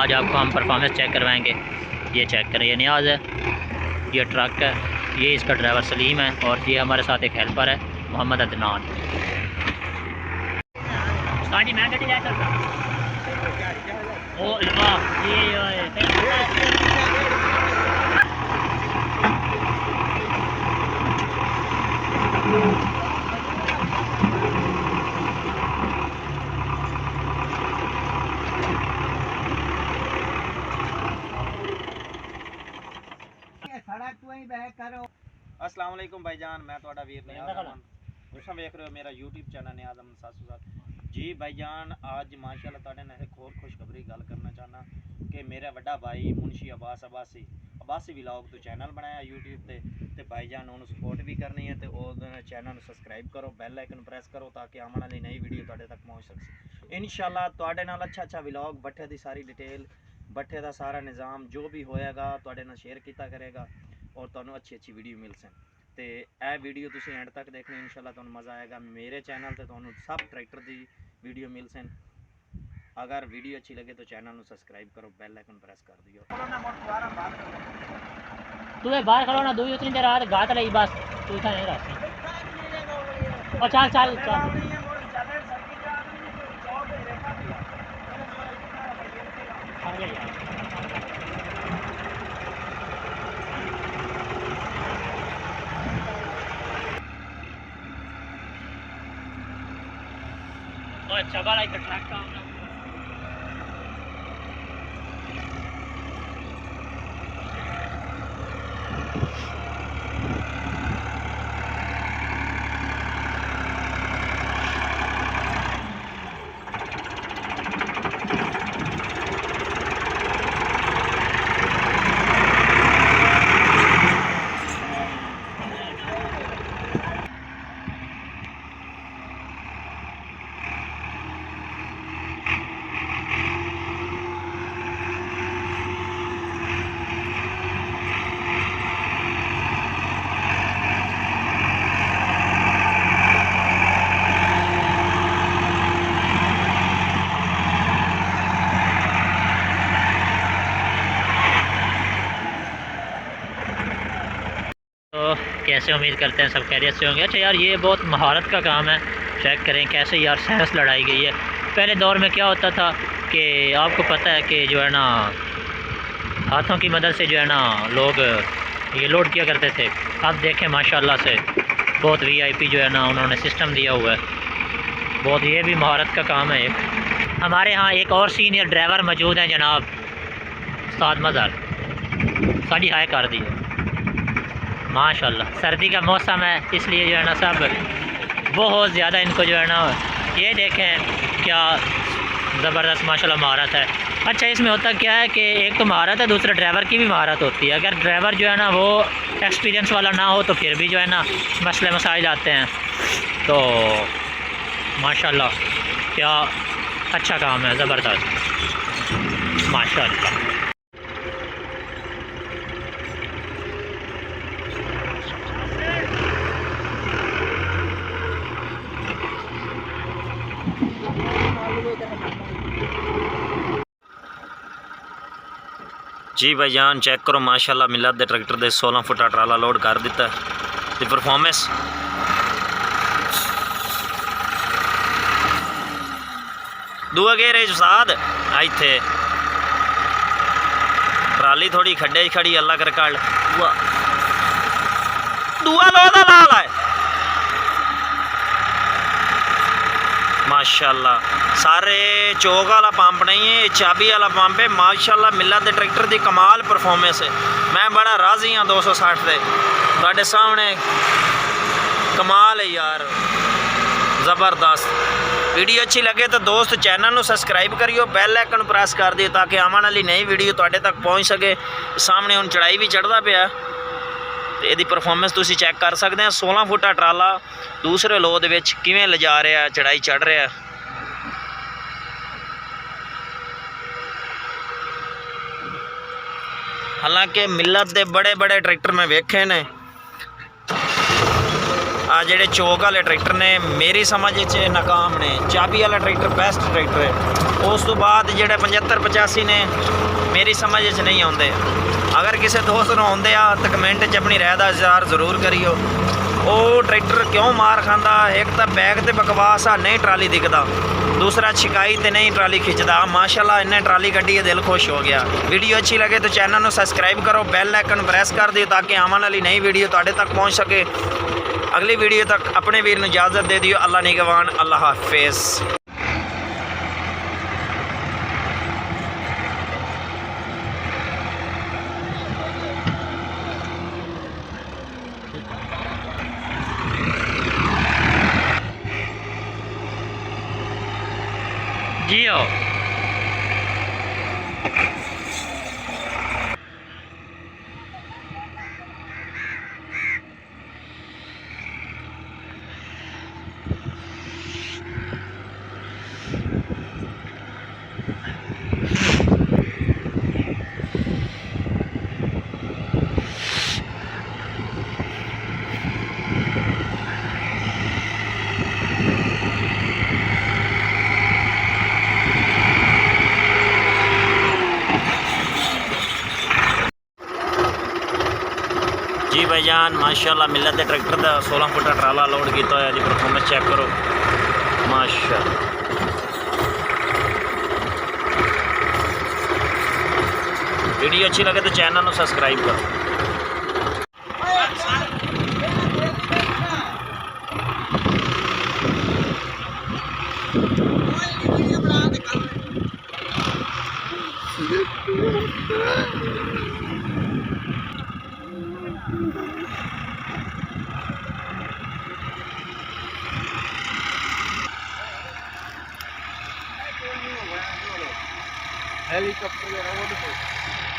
आज आपको हम परफॉर्मेंस चेक करवाएंगे। ये चेक करें, ये नियाज़ है, ये ट्रक है, ये इसका ड्राइवर सलीम है और ये हमारे साथ एक हेल्पर है मोहम्मद अदनान। अस्सलाम वालेकुम भाईजान, मैं ਤੁਹਾਡਾ ਵੀਰ ਨਿਆਜ਼ ਅਮਨ। ਤੁਸੀਂ ਵੇਖ ਰਹੇ ਹੋ ਮੇਰਾ YouTube ਚੈਨਲ ਨਿਆਜ਼ ਅਮਨ 707। जी भाईजान, आज माशाल्लाह ਤੁਹਾਡੇ ਨਾਲ ਇੱਕ ਹੋਰ ਖੁਸ਼ਖਬਰੀ ਗੱਲ ਕਰਨਾ ਚਾਹਨਾ ਕਿ ਮੇਰਾ ਵੱਡਾ ਭਾਈ ਮੁਨਸ਼ੀ ਅਬਾਸੀ ਵਲੌਗ ਤੋਂ ਚੈਨਲ ਬਣਾਇਆ YouTube ਤੇ ਭਾईजान ਉਹਨੂੰ ਸਪੋਰਟ ਵੀ ਕਰਨੀ ਹੈ ਤੇ ਉਹਦੇ ਚੈਨਲ ਨੂੰ ਸਬਸਕ੍ਰਾਈਬ ਕਰੋ, ਬੈਲ ਆਈਕਨ ਪ੍ਰੈਸ ਕਰੋ ਤਾਂ ਕਿ ਆਉਣ ਵਾਲੀ ਨਈ ਵੀਡੀਓ ਤੁਹਾਡੇ ਤੱਕ ਪਹੁੰਚ ਸਕੇ। ਇਨਸ਼ਾਅੱਲਾ ਤੁਹਾਡੇ ਨਾਲ ਅੱਛਾ ਵਲੌਗ, ਬੱਠੇ ਦੀ ਸਾਰੀ ਡਿਟੇਲ, ਬੱਠੇ ਦਾ ਸਾਰਾ ਨਿਜ਼ਾਮ ਜੋ ਵੀ ਹੋਏਗਾ ਤੁਹਾਡੇ ਨਾਲ ਸ਼ੇਅਰ ਕੀਤਾ ਕਰੇਗਾ और ਤੁਹਾਨੂੰ अच्छी वीडियो मिल सन। तो यह वीडियो तुम एंड तक देखनी, इंशाल्लाह ਤੁਹਾਨੂੰ मज़ा आएगा। मेरे चैनल से ਤੁਹਾਨੂੰ सब ट्रैक्टर की वीडियो मिल सन। अगर वीडियो अच्छी लगे तो चैनल को सब्सक्राइब करो, बेल आइकन प्रेस कर दियो। तू बाहर खड़ो ना, दो उतनी देर बाद गात लई बस तू इतना नहीं रहती। और चल चल चल अच्छा बड़ा एक ट्रक का कैसे उम्मीद करते हैं सब खैरियत से होंगे। अच्छा यार, ये बहुत महारत का काम है। चेक करें कैसे यार साइंस लड़ाई गई है। पहले दौर में क्या होता था कि आपको पता है कि जो है ना हाथों की मदद से जो है ना लोग ये लोड किया करते थे। अब देखें माशाल्लाह से बहुत VIP जो है ना उन्होंने सिस्टम दिया हुआ है। बहुत ये भी महारत का काम है। एक हमारे यहाँ एक और सीनियर ड्राइवर मौजूद हैं जनाब उस्ताद मज़हर, साड़ी हाई कर दी है माशाल्लाह। सर्दी का मौसम है इसलिए जो है ना सब बहुत ज़्यादा इनको जो है ना ये देखें क्या ज़बरदस्त माशाल्लाह महारत है। अच्छा, इसमें होता क्या है कि एक तो महारत है, दूसरा ड्राइवर की भी महारत होती है। अगर ड्राइवर जो है ना वो एक्सपीरियंस वाला ना हो तो फिर भी जो है ना मसले मसाइल आते हैं। तो माशाल्लाह क्या अच्छा काम है, ज़बरदस्त माशाल्लाह। जी भाईजान, चेक करो माशाल्लाह मिलत दे ट्रैक्टर दे 16 फुटा ट्राला लोड कर दिता ते परफॉर्मेंस दुआ गेरे साथ इत्थे ट्राली थोड़ी खड्डे खड़ी अल्लाह कर कल दुआ लो दा लाल है माशाल्लाह। सारे चौक वाला पंप नहीं है, चाबी वाला पंप है माशाल्लाह। मिलत दे ट्रैक्टर की कमाल परफॉर्मेंस है। मैं बड़ा राजी हाँ 260 दे तुहाडे सामने कमाल है यार, ज़बरदस्त। वीडियो अच्छी लगे तो दोस्त चैनल को सब्सक्राइब करियो, बेल आइकन प्रेस कर दियो ताकि आने वाली नई वीडियो तुहाडे तक पहुँच सके। सामने हुण चढ़ाई भी चढ़ता पिया, ਇਹਦੀ परफॉर्मेंस तुसीं चेक कर सकते हैं। 16 फुटा ट्राला दूसरे लो दे विच किवें लिजा रहा, चढ़ाई चढ़ रहा। हालांकि मिलत दे बड़े बड़े ट्रैक्टर मैं वेखे ने, आ जेडे चौक वाले ट्रैक्टर ने मेरी समझ नाकाम ने। चाबी वाला ट्रैक्टर बेस्ट ट्रैक्टर है। ਉਸ ਤੋਂ ਬਾਅਦ ਜਿਹੜੇ 75 85 ਨੇ ਮੇਰੀ ਸਮਝ 'ਚ ਨਹੀਂ ਆਉਂਦੇ। ਅਗਰ ਕਿਸੇ ਦੋਸਤ ਨੂੰ ਆਉਂਦੇ ਆ ਤਾਂ ਕਮੈਂਟ 'ਚ ਆਪਣੀ ਰਾਏ ਦਾ ਇਜ਼ਹਾਰ ਜ਼ਰੂਰ ਕਰਿਓ। ਉਹ ਟਰੈਕਟਰ ਕਿਉਂ ਮਾਰ ਖਾਂਦਾ? ਇੱਕ ਤਾਂ ਬੈਗ ਤੇ ਬਕਵਾਸ ਆ, ਨਹੀਂ ਟਰਾਲੀ ਦਿਖਦਾ, दूसरा छिकाई ते नहीं ट्राली खिंचता। माशाल्लाह इन्हें ट्राली कड्डी है, दिल खुश हो गया। वीडियो अच्छी लगे तो चैनल को सब्सक्राइब करो, बेल आइकन प्रेस कर दियो ताकि आने वाली नई वीडियो तुहाडे तक पहुँच सके। अगली वीडियो तक अपने वीर नूं इजाज़त दे दियो। अल्लाह निगहबान, अल्लाह हाफिज़। जियो जी भाईजान माशाल्लाह मिलत दे ट्रैक्टर का 16 फुटा ट्राला लोड किया होया जी। परफॉर्मेंस चेक करो माशाल्लाह। वीडियो अच्छी लगे तो चैनल को सब्सक्राइब करो। हेलीकॉप्टर